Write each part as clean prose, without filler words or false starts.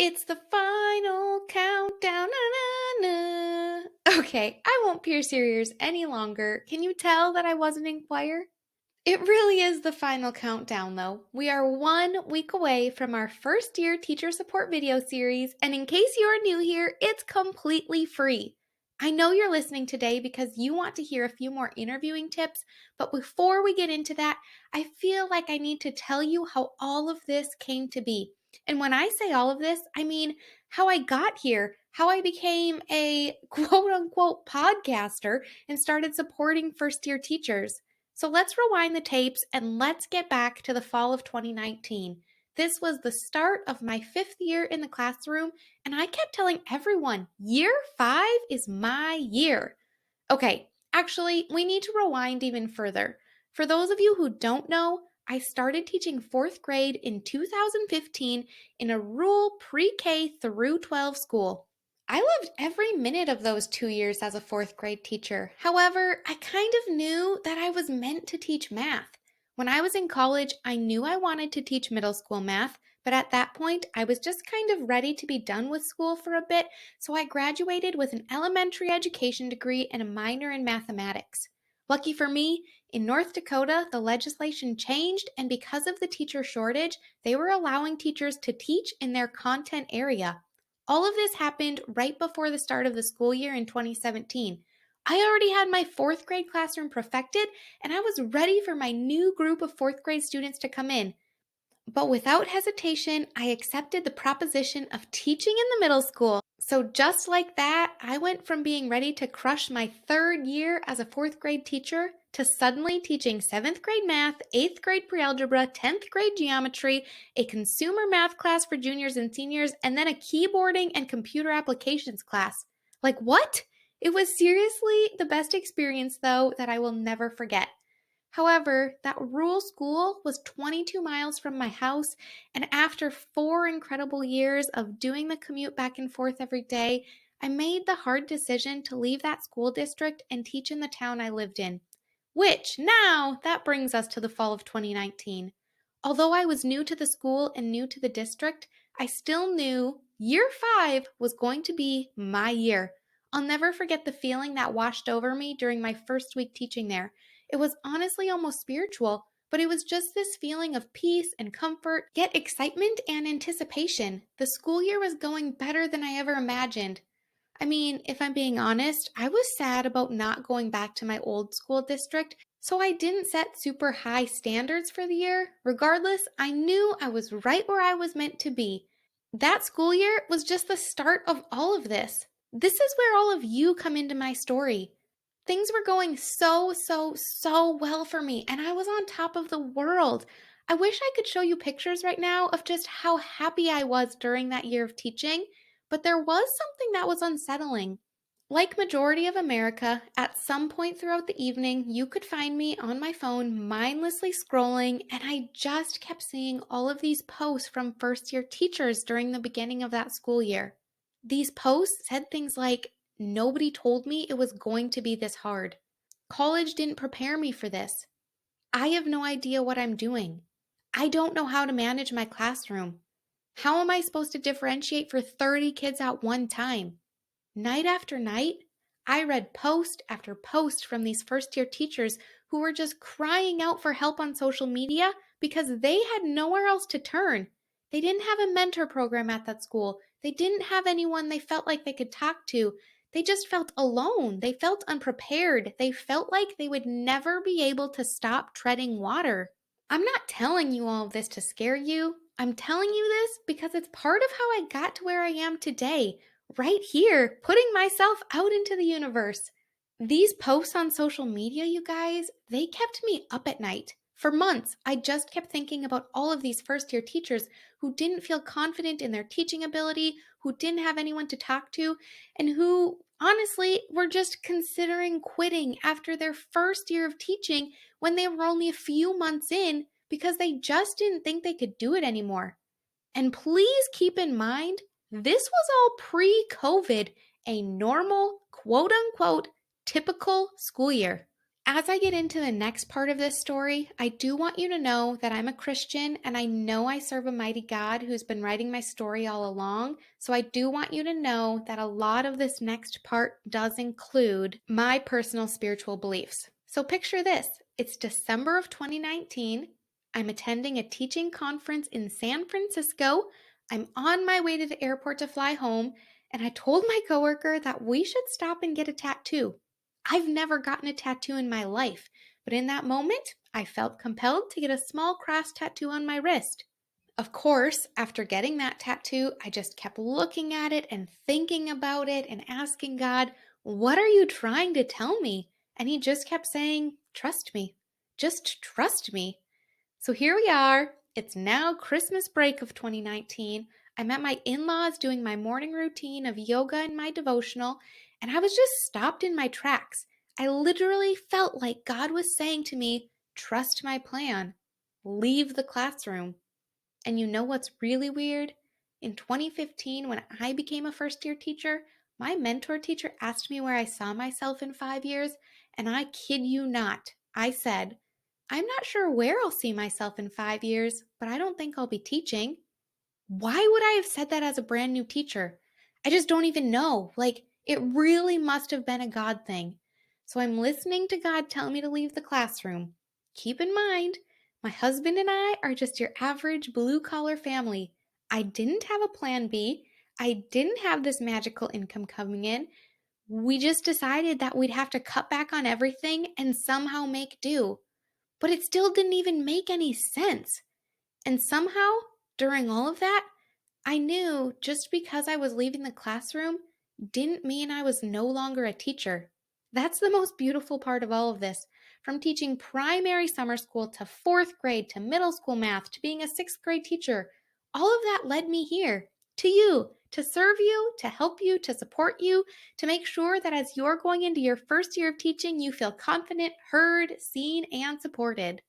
It's the final countdown. Na, na, na. Okay, I won't pierce your ears any longer. Can you tell that I wasn't in choir? It really is the final countdown, though. We are 1 week away from our first year teacher support video series, and in case you are new here, it's completely free. I know you're listening today because you want to hear a few more interviewing tips, but before we get into that, I feel like I need to tell you how all of this came to be. And when I say all of this, I mean how I got here, how I became a quote unquote podcaster and started supporting first year teachers. So let's rewind the tapes and let's get back to the fall of 2019. This was the start of my 5th year in the classroom, and I kept telling everyone, year 5 is my year. Okay, actually, we need to rewind even further. For those of you who don't know, I started teaching 4th grade in 2015 in a rural pre-K through 12 school. I loved every minute of those 2 years as a 4th grade teacher. However, I kind of knew that I was meant to teach math. When I was in college, I knew I wanted to teach middle school math, but at that point, I was just kind of ready to be done with school for a bit, so I graduated with an elementary education degree and a minor in mathematics. Lucky for me, in North Dakota, the legislation changed, and because of the teacher shortage, they were allowing teachers to teach in their content area. All of this happened right before the start of the school year in 2017. I already had my 4th grade classroom perfected, and I was ready for my new group of 4th grade students to come in. But without hesitation, I accepted the proposition of teaching in the middle school. So, just like that, I went from being ready to crush my 3rd year as a 4th grade teacher to suddenly teaching 7th grade math, 8th grade pre-algebra, 10th grade geometry, a consumer math class for juniors and seniors, and then a keyboarding and computer applications class. Like, what? It was seriously the best experience, though, that I will never forget. However, that rural school was 22 miles from my house, and after 4 incredible years of doing the commute back and forth every day, I made the hard decision to leave that school district and teach in the town I lived in. Which, now, that brings us to the fall of 2019. Although I was new to the school and new to the district, I still knew year 5 was going to be my year. I'll never forget the feeling that washed over me during my first week teaching there. It was honestly almost spiritual, but it was just this feeling of peace and comfort, yet excitement and anticipation. The school year was going better than I ever imagined. I mean, if I'm being honest, I was sad about not going back to my old school district, so I didn't set super high standards for the year. Regardless, I knew I was right where I was meant to be. That school year was just the start of all of this. This is where all of you come into my story. Things were going so well for me, and I was on top of the world. I wish I could show you pictures right now of just how happy I was during that year of teaching, but there was something that was unsettling. Like majority of America, at some point throughout the evening, you could find me on my phone mindlessly scrolling, and I just kept seeing all of these posts from first year teachers during the beginning of that school year. These posts said things like, "Nobody told me it was going to be this hard. College didn't prepare me for this. I have no idea what I'm doing. I don't know how to manage my classroom. How am I supposed to differentiate for 30 kids at one time?" Night after night, I read post after post from these first year teachers who were just crying out for help on social media because they had nowhere else to turn. They didn't have a mentor program at that school. They didn't have anyone they felt like they could talk to. They just felt alone. They felt unprepared. They felt like they would never be able to stop treading water. I'm not telling you all of this to scare you. I'm telling you this because it's part of how I got to where I am today, right here, putting myself out into the universe. These posts on social media, you guys, they kept me up at night. For months, I just kept thinking about all of these first year teachers who didn't feel confident in their teaching ability, who didn't have anyone to talk to, and who honestly were just considering quitting after their first year of teaching when they were only a few months in because they just didn't think they could do it anymore. And please keep in mind, this was all pre COVID, a normal, quote unquote, typical school year. As I get into the next part of this story, I do want you to know that I'm a Christian and I know I serve a mighty God who's been writing my story all along. So I do want you to know that a lot of this next part does include my personal spiritual beliefs. So picture this, it's December of 2019. I'm attending a teaching conference in San Francisco. I'm on my way to the airport to fly home, and I told my coworker that we should stop and get a tattoo. I've never gotten a tattoo in my life, but in that moment, I felt compelled to get a small cross tattoo on my wrist. Of course, after getting that tattoo, I just kept looking at it and thinking about it and asking God, "What are you trying to tell me?" And He just kept saying, "Trust me. Just trust me." So here we are. It's now Christmas break of 2019. I'm at my in-laws doing my morning routine of yoga and my devotional, and I was just stopped in my tracks. I literally felt like God was saying to me, "Trust my plan. Leave the classroom." And you know what's really weird? In 2015, when I became a first year teacher, my mentor teacher asked me where I saw myself in 5 years, and I kid you not, I said, "I'm not sure where I'll see myself in 5 years, but I don't think I'll be teaching." Why would I have said that as a brand new teacher? I just don't even know. Like, it really must have been a God thing. So I'm listening to God tell me to leave the classroom. Keep in mind, my husband and I are just your average blue collar family. I didn't have a plan B. I didn't have this magical income coming in. We just decided that we'd have to cut back on everything and somehow make do. But it still didn't even make any sense. And somehow, during all of that, I knew just because I was leaving the classroom didn't mean I was no longer a teacher. That's the most beautiful part of all of this. From teaching primary summer school to fourth grade to middle school math to being a sixth grade teacher, all of that led me here to you, to serve you, to help you, to support you, to make sure that as you're going into your first year of teaching, you feel confident, heard, seen, and supported.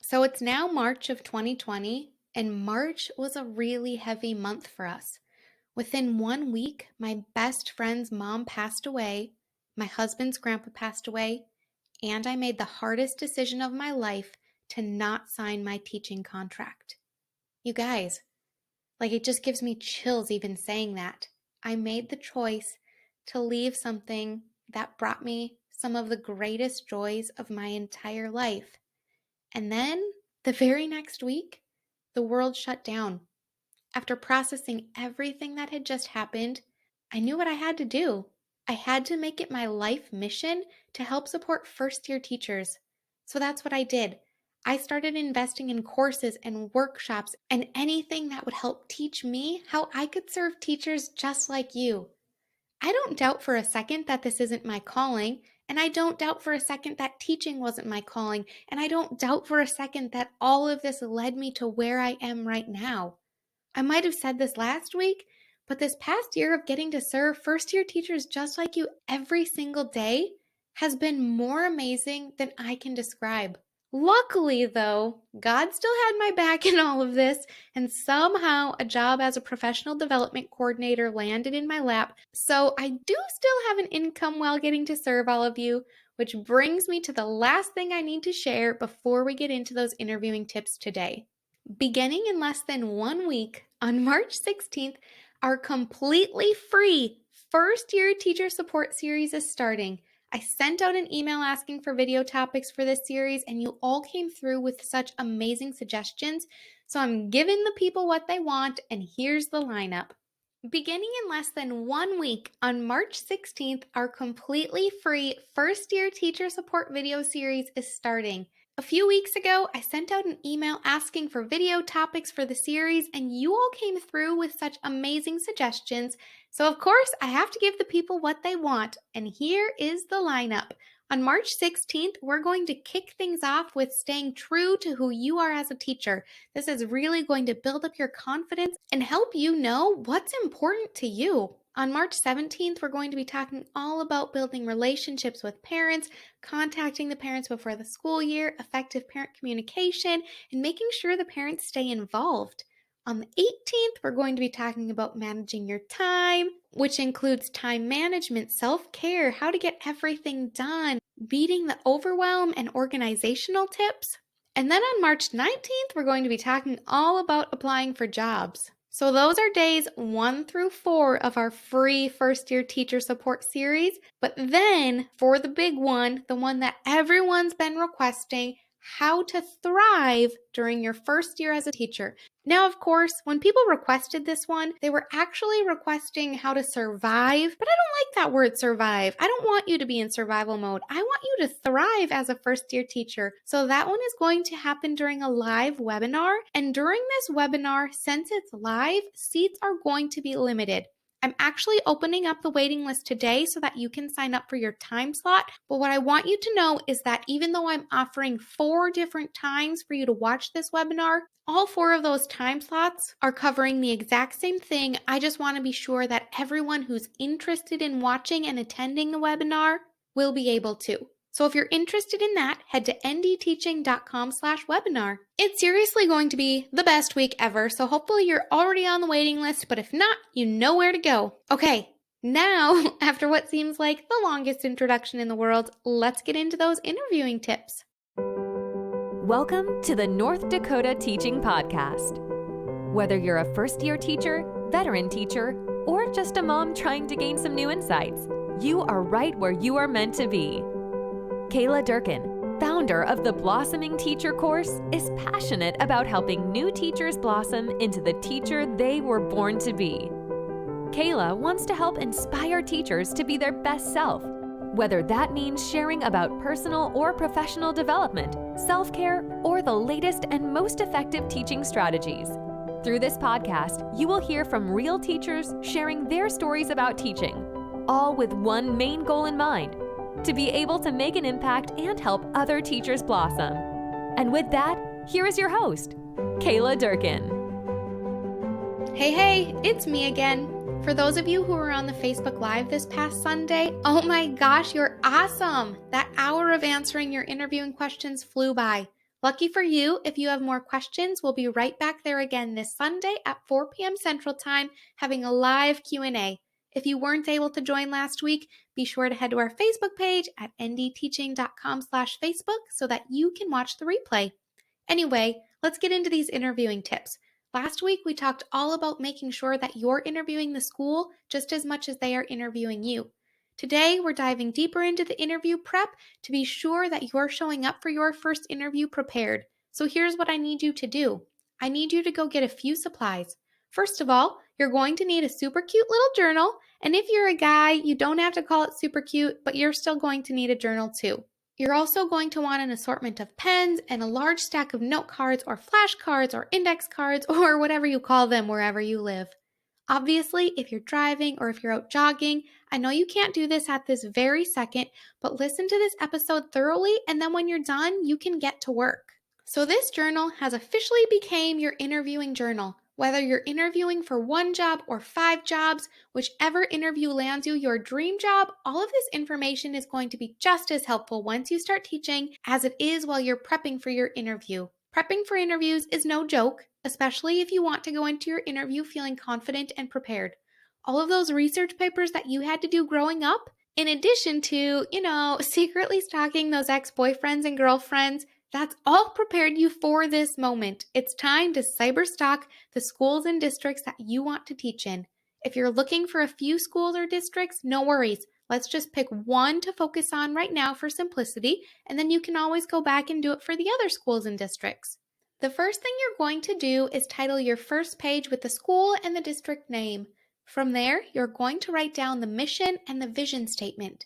So it's now March of 2020, and March was a really heavy month for us. Within 1 week, my best friend's mom passed away, my husband's grandpa passed away, and I made the hardest decision of my life to not sign my teaching contract. You guys, like it just gives me chills even saying that. I made the choice to leave something that brought me some of the greatest joys of my entire life. And then, the very next week, the world shut down. After processing everything that had just happened, I knew what I had to do. I had to make it my life mission to help support first year teachers. So that's what I did. I started investing in courses and workshops and anything that would help teach me how I could serve teachers just like you. I don't doubt for a second that this isn't my calling, and I don't doubt for a second that teaching wasn't my calling, and I don't doubt for a second that all of this led me to where I am right now. I might have said this last week, but this past year of getting to serve first year teachers just like you every single day has been more amazing than I can describe. Luckily, though, God still had my back in all of this, and somehow a job as a professional development coordinator landed in my lap. So I do still have an income while getting to serve all of you, which brings me to the last thing I need to share before we get into those interviewing tips today. Beginning in less than 1 week, on March 16th, our completely free first year teacher support series is starting. I sent out an email asking for video topics for this series, and you all came through with such amazing suggestions. So I'm giving the people what they want, and here's the lineup. Beginning in less than 1 week, on March 16th, our completely free first year teacher support video series is starting. A few weeks ago, I sent out an email asking for video topics for the series, and you all came through with such amazing suggestions. So, of course, I have to give the people what they want, and here is the lineup. On March 16th, we're going to kick things off with staying true to who you are as a teacher. This is really going to build up your confidence and help you know what's important to you. On March 17th, we're going to be talking all about building relationships with parents, contacting the parents before the school year, effective parent communication, and making sure the parents stay involved. On the 18th, we're going to be talking about managing your time, which includes time management, self-care, how to get everything done, beating the overwhelm, and organizational tips. And then on March 19th, we're going to be talking all about applying for jobs. So those are days 1 through 4 of our free first-year teacher support series. But then for the big one, the one that everyone's been requesting, how to thrive during your first year as a teacher. Now, of course, when people requested this one, they were actually requesting how to survive, but I don't like that word survive. I don't want you to be in survival mode. I want you to thrive as a first-year teacher. So that one is going to happen during a live webinar. And during this webinar, since it's live, seats are going to be limited. I'm actually opening up the waiting list today so that you can sign up for your time slot. But what I want you to know is that even though I'm offering 4 different times for you to watch this webinar, all 4 of those time slots are covering the exact same thing. I just want to be sure that everyone who's interested in watching and attending the webinar will be able to. So if you're interested in that, head to ndteaching.com/webinar. It's seriously going to be the best week ever, so hopefully you're already on the waiting list, but if not, you know where to go. Okay, now, after what seems like the longest introduction in the world, let's get into those interviewing tips. Welcome to the North Dakota Teaching Podcast. Whether you're a first-year teacher, veteran teacher, or just a mom trying to gain some new insights, you are right where you are meant to be. Kayla Durkin, founder of the Blossoming Teacher course, is passionate about helping new teachers blossom into the teacher they were born to be. Kayla wants to help inspire teachers to be their best self, whether that means sharing about personal or professional development, self-care, or the latest and most effective teaching strategies. Through this podcast, you will hear from real teachers sharing their stories about teaching, all with one main goal in mind: to be able to make an impact and help other teachers blossom. And with that, here is your host, Kayla Durkin. Hey, it's me again. For those of you who were on the Facebook Live this past Sunday, oh my gosh, you're awesome. That hour of answering your interviewing questions flew by. Lucky for you, if you have more questions, we'll be right back there again this Sunday at 4 p.m. Central Time, having a live Q&A. If you weren't able to join last week, be sure to head to our Facebook page at ndteaching.com/Facebook so that you can watch the replay. Anyway, let's get into these interviewing tips. Last week, we talked all about making sure that you're interviewing the school just as much as they are interviewing you. Today, we're diving deeper into the interview prep to be sure that you're showing up for your first interview prepared. So here's what I need you to do. I need you to go get a few supplies. First of all, you're going to need a super cute little journal, and if you're a guy, you don't have to call it super cute, but you're still going to need a journal too. You're also going to want an assortment of pens and a large stack of note cards or flashcards or index cards or whatever you call them wherever you live. Obviously, if you're driving or if you're out jogging, I know you can't do this at this very second, but listen to this episode thoroughly, and then when you're done, you can get to work. So this journal has officially become your interviewing journal. Whether you're interviewing for 1 job or 5 jobs, whichever interview lands you your dream job, all of this information is going to be just as helpful once you start teaching as it is while you're prepping for your interview. Prepping for interviews is no joke, especially if you want to go into your interview feeling confident and prepared. All of those research papers that you had to do growing up, in addition to, secretly stalking those ex-boyfriends and girlfriends, that's all prepared you for this moment. It's time to cyberstalk the schools and districts that you want to teach in. If you're looking for a few schools or districts, no worries. Let's just pick one to focus on right now for simplicity, and then you can always go back and do it for the other schools and districts. The first thing you're going to do is title your first page with the school and the district name. From there, you're going to write down the mission and the vision statement.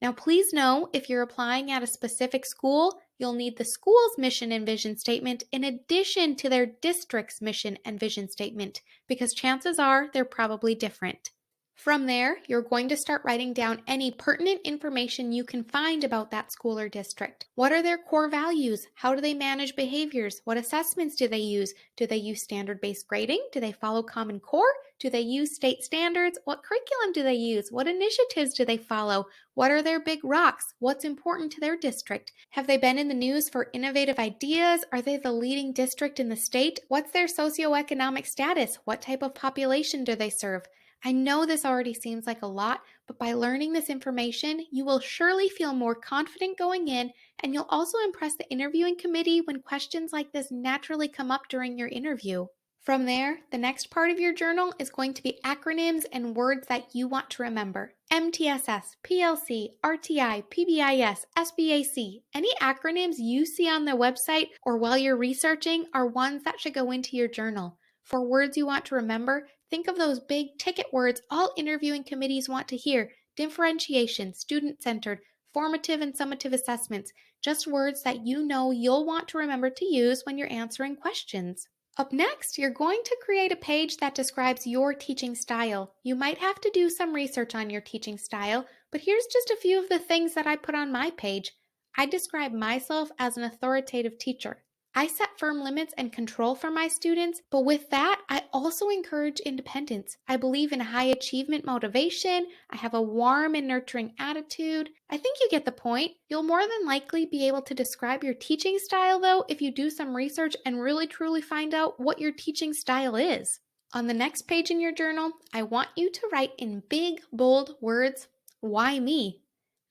Now, please know if you're applying at a specific school, you'll need the school's mission and vision statement in addition to their district's mission and vision statement, because chances are they're probably different. From there, you're going to start writing down any pertinent information you can find about that school or district. What are their core values? How do they manage behaviors? What assessments do they use? Do they use standard-based grading? Do they follow Common Core? Do they use state standards? What curriculum do they use? What initiatives do they follow? What are their big rocks? What's important to their district? Have they been in the news for innovative ideas? Are they the leading district in the state? What's their socioeconomic status? What type of population do they serve? I know this already seems like a lot, but by learning this information, you will surely feel more confident going in, and you'll also impress the interviewing committee when questions like this naturally come up during your interview. From there, the next part of your journal is going to be acronyms and words that you want to remember. MTSS, PLC, RTI, PBIS, SBAC. Any acronyms you see on the website or while you're researching are ones that should go into your journal. For words you want to remember, think of those big ticket words all interviewing committees want to hear: differentiation, student-centered, formative and summative assessments. Just words that you know you'll want to remember to use when you're answering questions. Up next, you're going to create a page that describes your teaching style. You might have to do some research on your teaching style, but here's just a few of the things that I put on my page. I describe myself as an authoritative teacher. I set firm limits and control for my students, but with that, I also encourage independence. I believe in high achievement motivation. I have a warm and nurturing attitude. I think you get the point. You'll more than likely be able to describe your teaching style, though, if you do some research and really truly find out what your teaching style is. On the next page in your journal, I want you to write in big, bold words, "Why me?"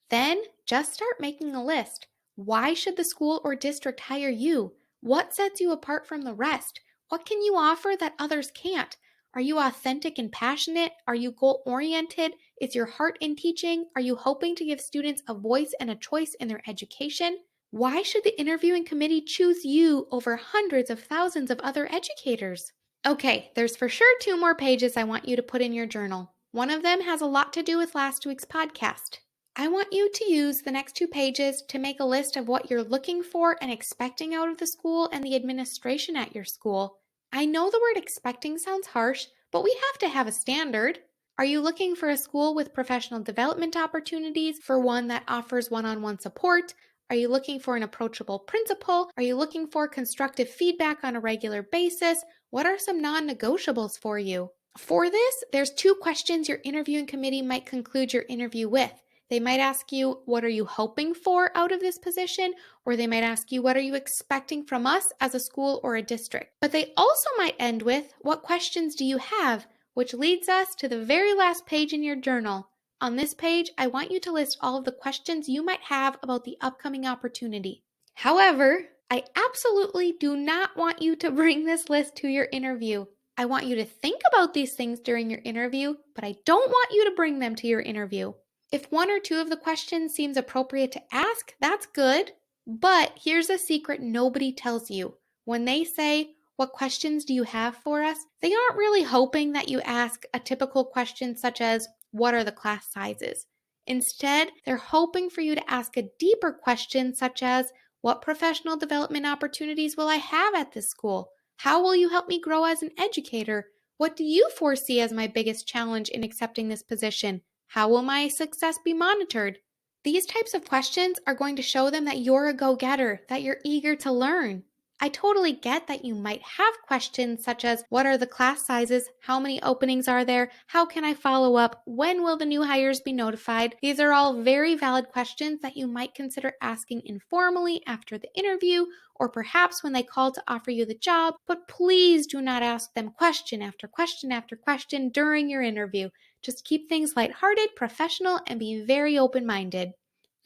Then just start making a list. Why should the school or district hire you? What sets you apart from the rest? What can you offer that others can't? Are you authentic and passionate? Are you goal-oriented? Is your heart in teaching? Are you hoping to give students a voice and a choice in their education? Why should the interviewing committee choose you over hundreds of thousands of other educators? Okay, there's for sure 2 more pages I want you to put in your journal. One of them has a lot to do with last week's podcast. I want you to use the next 2 pages to make a list of what you're looking for and expecting out of the school and the administration at your school. I know the word expecting sounds harsh, but we have to have a standard. Are you looking for a school with professional development opportunities, for one that offers one-on-one support? Are you looking for an approachable principal? Are you looking for constructive feedback on a regular basis? What are some non-negotiables for you? For this, there's 2 questions your interviewing committee might conclude your interview with. They might ask you, what are you hoping for out of this position? Or they might ask you, what are you expecting from us as a school or a district? But they also might end with, what questions do you have? Which leads us to the very last page in your journal. On this page, I want you to list all of the questions you might have about the upcoming opportunity. However, I absolutely do not want you to bring this list to your interview. I want you to think about these things during your interview, but I don't want you to bring them to your interview. If 1 or 2 of the questions seems appropriate to ask, that's good. But here's a secret nobody tells you. When they say, what questions do you have for us? They aren't really hoping that you ask a typical question such as, what are the class sizes? Instead, they're hoping for you to ask a deeper question such as, what professional development opportunities will I have at this school? How will you help me grow as an educator? What do you foresee as my biggest challenge in accepting this position? How will my success be monitored? These types of questions are going to show them that you're a go-getter, that you're eager to learn. I totally get that you might have questions such as, what are the class sizes? How many openings are there? How can I follow up? When will the new hires be notified? These are all very valid questions that you might consider asking informally after the interview, or perhaps when they call to offer you the job, but please do not ask them question after question after question during your interview. Just keep things lighthearted, professional, and be very open-minded.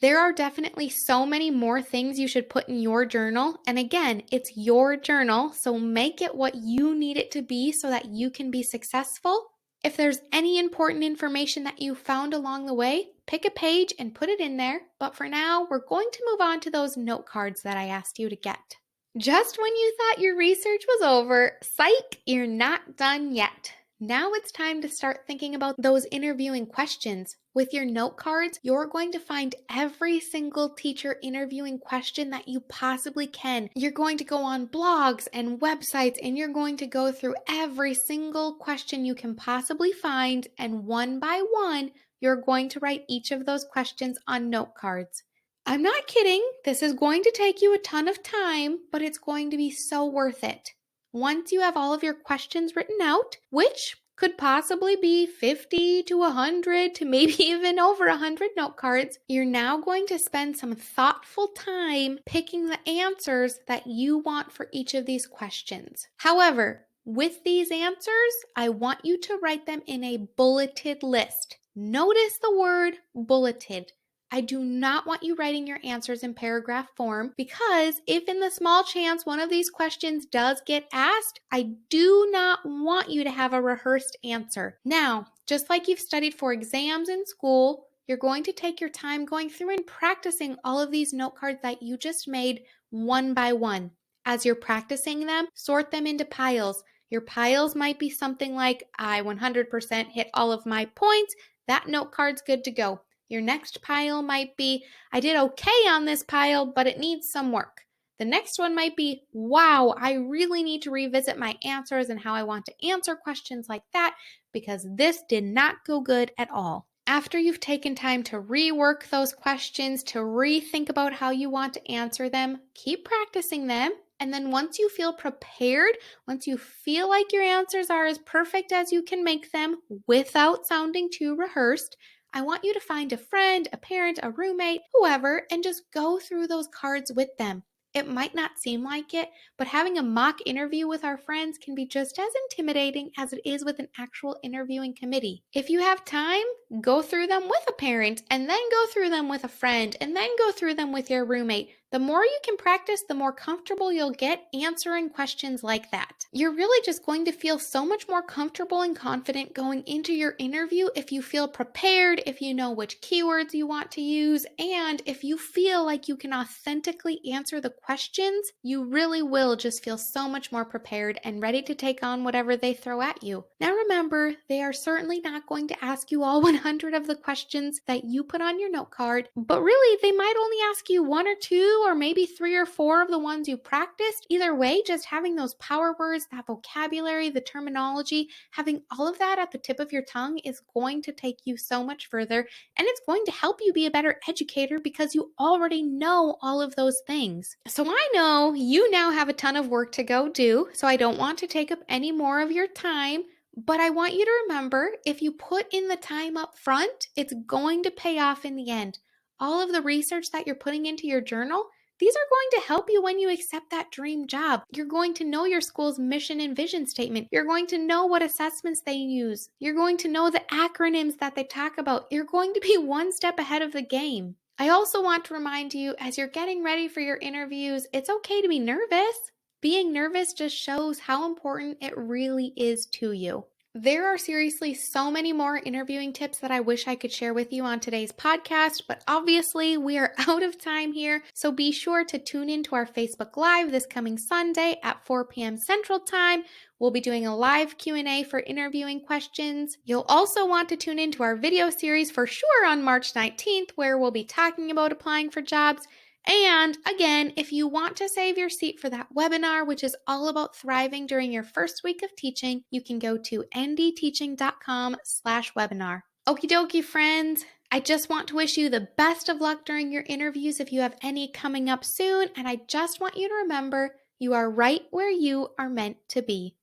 There are definitely so many more things you should put in your journal. And again, it's your journal, so make it what you need it to be so that you can be successful. If there's any important information that you found along the way, pick a page and put it in there. But for now, we're going to move on to those note cards that I asked you to get. Just when you thought your research was over, psych, you're not done yet. Now it's time to start thinking about those interviewing questions. With your note cards, you're going to find every single teacher interviewing question that you possibly can. You're going to go on blogs and websites, and you're going to go through every single question you can possibly find, and one by one, you're going to write each of those questions on note cards. I'm not kidding. This is going to take you a ton of time, but it's going to be so worth it. Once you have all of your questions written out, which could possibly be 50 to 100 to maybe even over 100 note cards, you're now going to spend some thoughtful time picking the answers that you want for each of these questions. However, with these answers, I want you to write them in a bulleted list. Notice the word bulleted. I do not want you writing your answers in paragraph form because if in the small chance one of these questions does get asked, I do not want you to have a rehearsed answer. Now, just like you've studied for exams in school, you're going to take your time going through and practicing all of these note cards that you just made one by one. As you're practicing them, sort them into piles. Your piles might be something like, I 100% hit all of my points. That note card's good to go. Your next pile might be, I did okay on this pile, but it needs some work. The next one might be, wow, I really need to revisit my answers and how I want to answer questions like that because this did not go good at all. After you've taken time to rework those questions, to rethink about how you want to answer them, keep practicing them. And then once you feel prepared, once you feel like your answers are as perfect as you can make them without sounding too rehearsed, I want you to find a friend, a parent, a roommate, whoever, and just go through those cards with them. It might not seem like it, but having a mock interview with our friends can be just as intimidating as it is with an actual interviewing committee. If you have time, go through them with a parent, and then go through them with a friend, and then go through them with your roommate. The more you can practice, the more comfortable you'll get answering questions like that. You're really just going to feel so much more comfortable and confident going into your interview if you feel prepared, if you know which keywords you want to use, and if you feel like you can authentically answer the questions, you really will just feel so much more prepared and ready to take on whatever they throw at you. Now remember, they are certainly not going to ask you all 100 of the questions that you put on your note card, but really they might only ask you 1 or 2 or maybe 3 or 4 of the ones you practiced. Either way, just having those power words, that vocabulary, the terminology, having all of that at the tip of your tongue is going to take you so much further, and it's going to help you be a better educator because you already know all of those things. So I know you now have a ton of work to go do, so I don't want to take up any more of your time. But I want you to remember, if you put in the time up front, it's going to pay off in the end. All of the research that you're putting into your journal, these are going to help you when you accept that dream job. You're going to know your school's mission and vision statement. You're going to know what assessments they use. You're going to know the acronyms that they talk about. You're going to be one step ahead of the game. I also want to remind you, as you're getting ready for your interviews, it's okay to be nervous. Being nervous just shows how important it really is to you. There are seriously so many more interviewing tips that I wish I could share with you on today's podcast, but obviously we are out of time here, so be sure to tune into our Facebook Live this coming Sunday at 4 p.m. Central Time. We'll be doing a live Q&A for interviewing questions. You'll also want to tune into our video series for sure on March 19th, where we'll be talking about applying for jobs. And again, if you want to save your seat for that webinar, which is all about thriving during your first week of teaching, you can go to ndteaching.com/webinar. Okie dokie, friends. I just want to wish you the best of luck during your interviews if you have any coming up soon. And I just want you to remember, you are right where you are meant to be.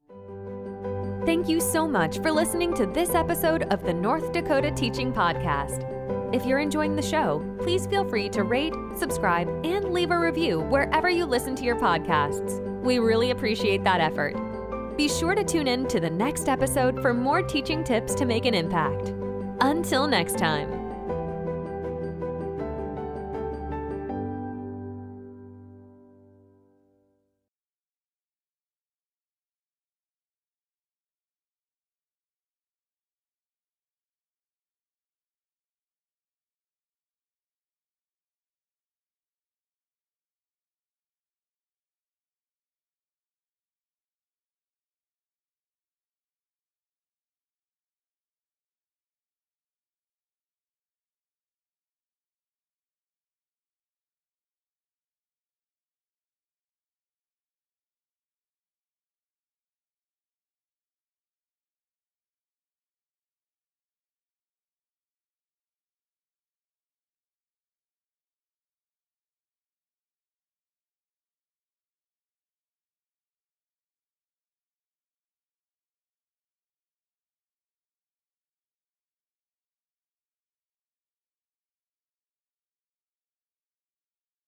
Thank you so much for listening to this episode of the North Dakota Teaching Podcast. If you're enjoying the show, please feel free to rate, subscribe, and leave a review wherever you listen to your podcasts. We really appreciate that effort. Be sure to tune in to the next episode for more teaching tips to make an impact. Until next time.